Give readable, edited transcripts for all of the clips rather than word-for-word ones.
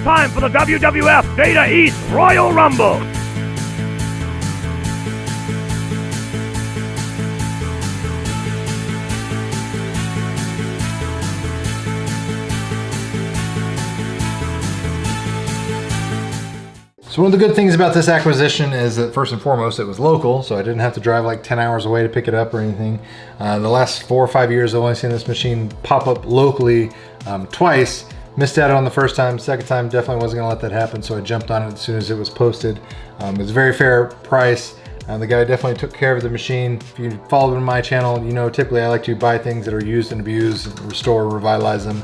time for the WWF Data East Royal Rumble. So one of the good things about this acquisition is that first and foremost, it was local, so I didn't have to drive like 10 hours away to pick it up or anything. The last 4 or 5 years, I've only seen this machine pop up locally twice. Missed out on the first time. Second time, definitely wasn't gonna let that happen, so I jumped on it as soon as it was posted. It was a very fair price. The guy definitely took care of the machine. If you follow my channel, you know typically I like to buy things that are used and abused, restore, revitalize them.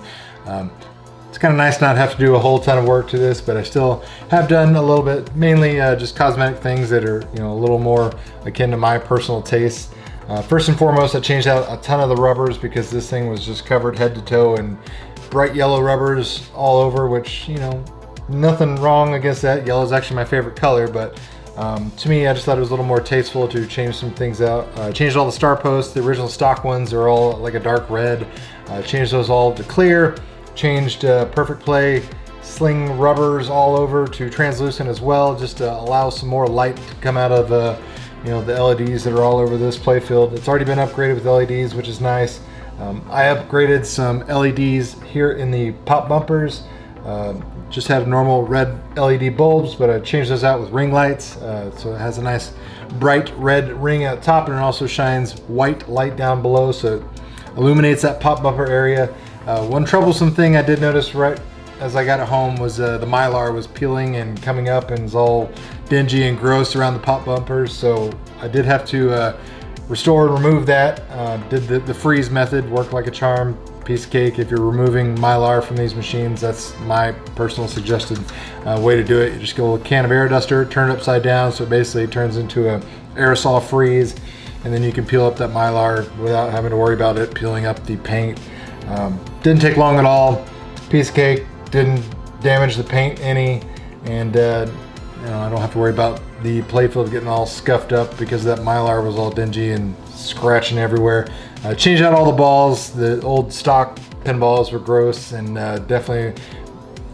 It's kind of nice not have to do a whole ton of work to this, but I still have done a little bit, mainly just cosmetic things that are, you know, a little more akin to my personal taste. First and foremost, I changed out a ton of the rubbers because this thing was just covered head to toe in bright yellow rubbers all over, which, you know, nothing wrong against that. Yellow is actually my favorite color, but to me, I just thought it was a little more tasteful to change some things out. Changed all the star posts. The original stock ones are all like a dark red. Changed those all to clear. Changed Perfect Play sling rubbers all over to translucent as well, just to allow some more light to come out of you know, the LEDs that are all over this playfield. It's already been upgraded with LEDs, which is nice. I upgraded some LEDs here in the pop bumpers. Just had normal red LED bulbs, but I changed those out with ring lights. So it has a nice bright red ring at the top, and it also shines white light down below, so it illuminates that pop bumper area. One troublesome thing I did notice right as I got it home was the Mylar was peeling and coming up and is all dingy and gross around the pop bumpers, so I did have to restore and remove that. Did the freeze method, worked like a charm, piece of cake. If you're removing Mylar from these machines, that's my personal suggested way to do it. You just get a little can of air duster, turn it upside down, so it basically turns into a aerosol freeze, and then you can peel up that Mylar without having to worry about it peeling up the paint. Didn't take long at all. Piece of cake, didn't damage the paint any, and you know, I don't have to worry about the playfield getting all scuffed up because that Mylar was all dingy and scratching everywhere. Changed out all the balls. The old stock pinballs were gross and definitely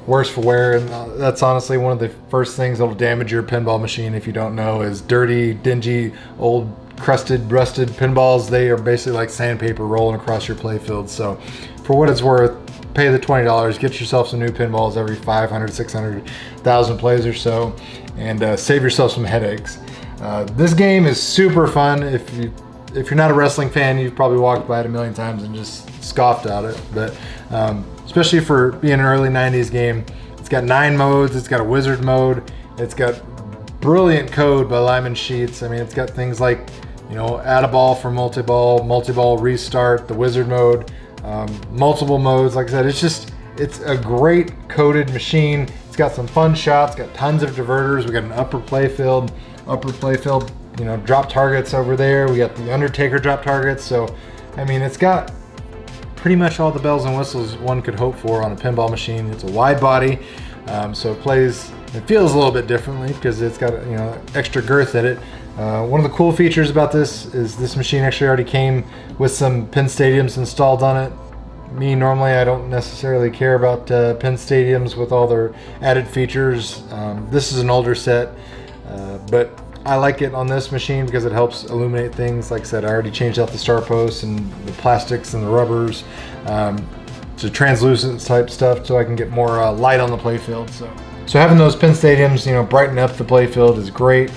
worse for wear, and that's honestly one of the first things that'll damage your pinball machine if you don't know, is dirty, dingy, old crusted, rusted pinballs. They are basically like sandpaper rolling across your playfield. So for what it's worth, pay the $20, get yourself some new pinballs every 500, 600,000 plays or so, and save yourself some headaches. This game is super fun. If you're not a wrestling fan, you've probably walked by it a million times and just scoffed at it, but especially for being an early 90s game, it's got 9 modes, it's got a wizard mode, it's got brilliant code by Lyman Sheets. I mean, it's got things like, you know, add a ball for multi-ball restart, the wizard mode, multiple modes. Like I said, it's a great coded machine. It's got some fun shots, got tons of diverters. We got an upper playfield, you know, drop targets over there. We got the Undertaker drop targets. So, I mean, it's got pretty much all the bells and whistles one could hope for on a pinball machine. It's a wide body, so it feels a little bit differently because it's got, you know, extra girth in it. One of the cool features about this is this machine actually already came with some pin stadiums installed on it. Me, normally I don't necessarily care about pin stadiums with all their added features. This is an older set, but I like it on this machine because it helps illuminate things. Like I said, I already changed out the star posts and the plastics and the rubbers to translucent type stuff so I can get more light on the playfield. So having those pin stadiums, you know, brighten up the playfield is great.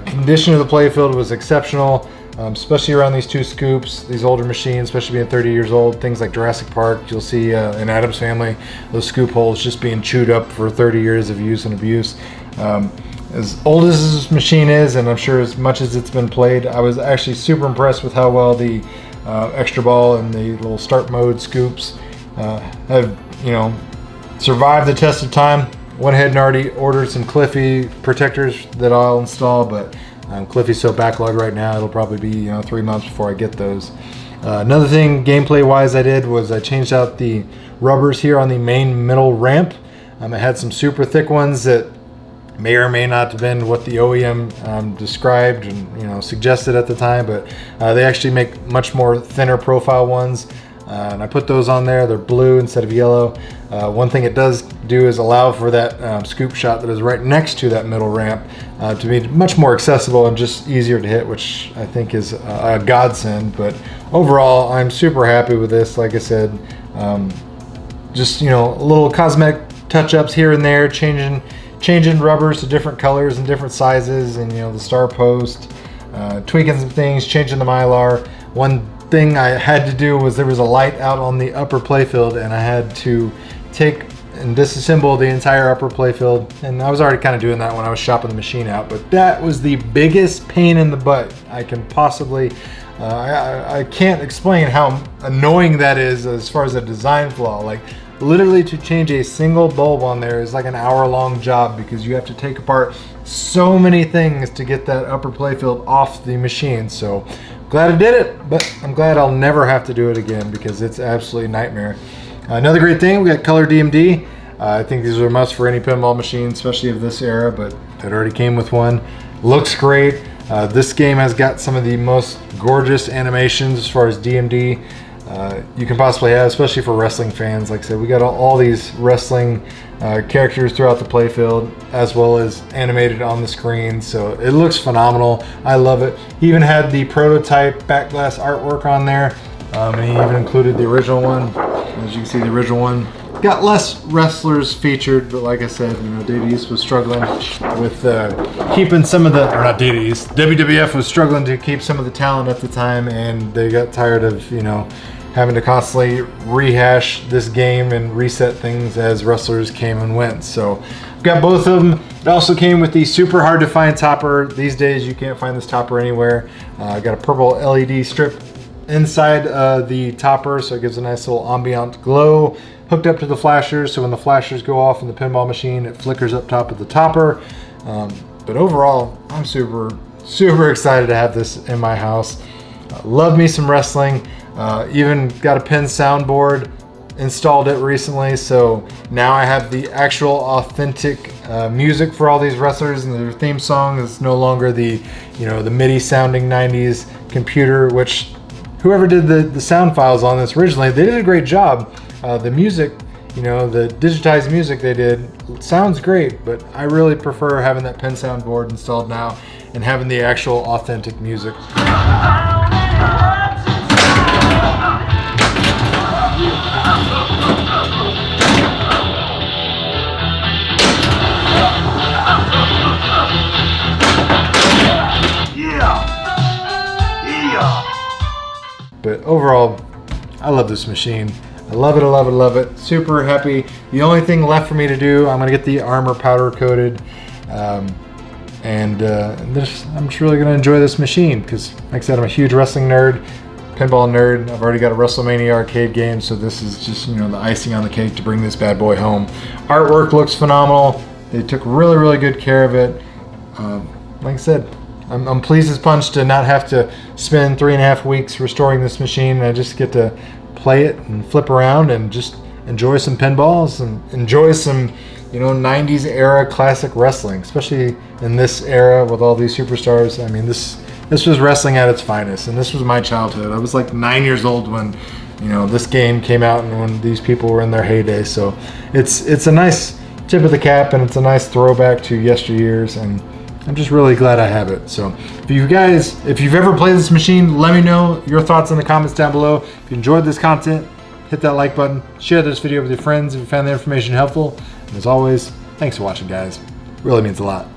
Condition of the playfield was exceptional, especially around these 2 scoops, these older machines, especially being 30 years old. Things like Jurassic Park, you'll see in Addams Family, those scoop holes just being chewed up for 30 years of use and abuse. As old as this machine is, and I'm sure as much as it's been played, I was actually super impressed with how well the extra ball and the little start mode scoops have, you know, survived the test of time. Went ahead and already ordered some Cliffy protectors that I'll install, but Cliffy's so backlogged right now, it'll probably be, you know, 3 months before I get those. Another thing gameplay wise I did was I changed out the rubbers here on the main middle ramp. I had some super thick ones that may or may not have been what the OEM described and, you know, suggested at the time, but they actually make much more thinner profile ones. and I put those on there. They're blue instead of yellow. One thing it does do is allow for that scoop shot that is right next to that middle ramp to be much more accessible and just easier to hit, which I think is a godsend. But overall, I'm super happy with this. Like I said, just, you know, little cosmetic touch-ups here and there, changing rubbers to different colors and different sizes, and, you know, the star post, tweaking some things, changing the Mylar. One thing I had to do was there was a light out on the upper playfield, and I had to take and disassemble the entire upper playfield, and I was already kind of doing that when I was shopping the machine out, but that was the biggest pain in the butt I can possibly I can't explain how annoying that is as far as a design flaw. Like, literally to change a single bulb on there is like an hour-long job, because you have to take apart so many things to get that upper playfield off the machine. So glad I did it, but I'm glad I'll never have to do it again, because it's absolutely a nightmare. Another great thing, we got color DMD. I think these are a must for any pinball machine, especially of this era, but it already came with one. Looks great. This game has got some of the most gorgeous animations as far as DMD you can possibly have, especially for wrestling fans. Like I said, we got all these wrestling characters throughout the playfield, as well as animated on the screen, so it looks phenomenal. I love it. He even had the prototype backglass artwork on there, and he even included the original one. As you can see, the original one got less wrestlers featured, but like I said, you know, Data East was struggling with keeping some of the, or not Data East, WWF was struggling to keep some of the talent at the time, and they got tired of, you know, having to constantly rehash this game and reset things as wrestlers came and went. So I've got both of them. It also came with the super hard to find topper. These days you can't find this topper anywhere. I got a purple LED strip inside the topper, so it gives a nice little ambient glow, hooked up to the flashers, so when the flashers go off in the pinball machine, it flickers up top of the topper. But overall, I'm super excited to have this in my house. Love me some wrestling. Even got a Pinsound board, installed it recently, so now I have the actual authentic music for all these wrestlers, and their theme song is no longer the, you know, the MIDI sounding 90s computer, which whoever did the sound files on this originally, they did a great job. The music, you know, the digitized music they did sounds great, but I really prefer having that Pinsound board installed now and having the actual authentic music. But overall, I love this machine. I love it, I love it, I love it. Super happy. The only thing left for me to do, I'm gonna get the armor powder coated. I'm just really gonna enjoy this machine, because like I said, I'm a huge wrestling nerd, pinball nerd. I've already got a WrestleMania arcade game, so this is just, you know, the icing on the cake to bring this bad boy home. Artwork looks phenomenal. They took really good care of it. Like I said, I'm pleased as punch to not have to spend 3.5 weeks restoring this machine. I just get to play it and flip around and just enjoy some pinballs and enjoy some, you know, 90s era classic wrestling, especially in this era with all these superstars. I mean, this was wrestling at its finest, and this was my childhood. I was like 9 years old when, you know, this game came out and when these people were in their heyday. So it's a nice tip of the cap, and it's a nice throwback to yesteryears, and I'm just really glad I have it. So if you've ever played this machine, let me know your thoughts in the comments down below. If you enjoyed this content, hit that like button, share this video with your friends if you found the information helpful. And as always, thanks for watching, guys. It really means a lot.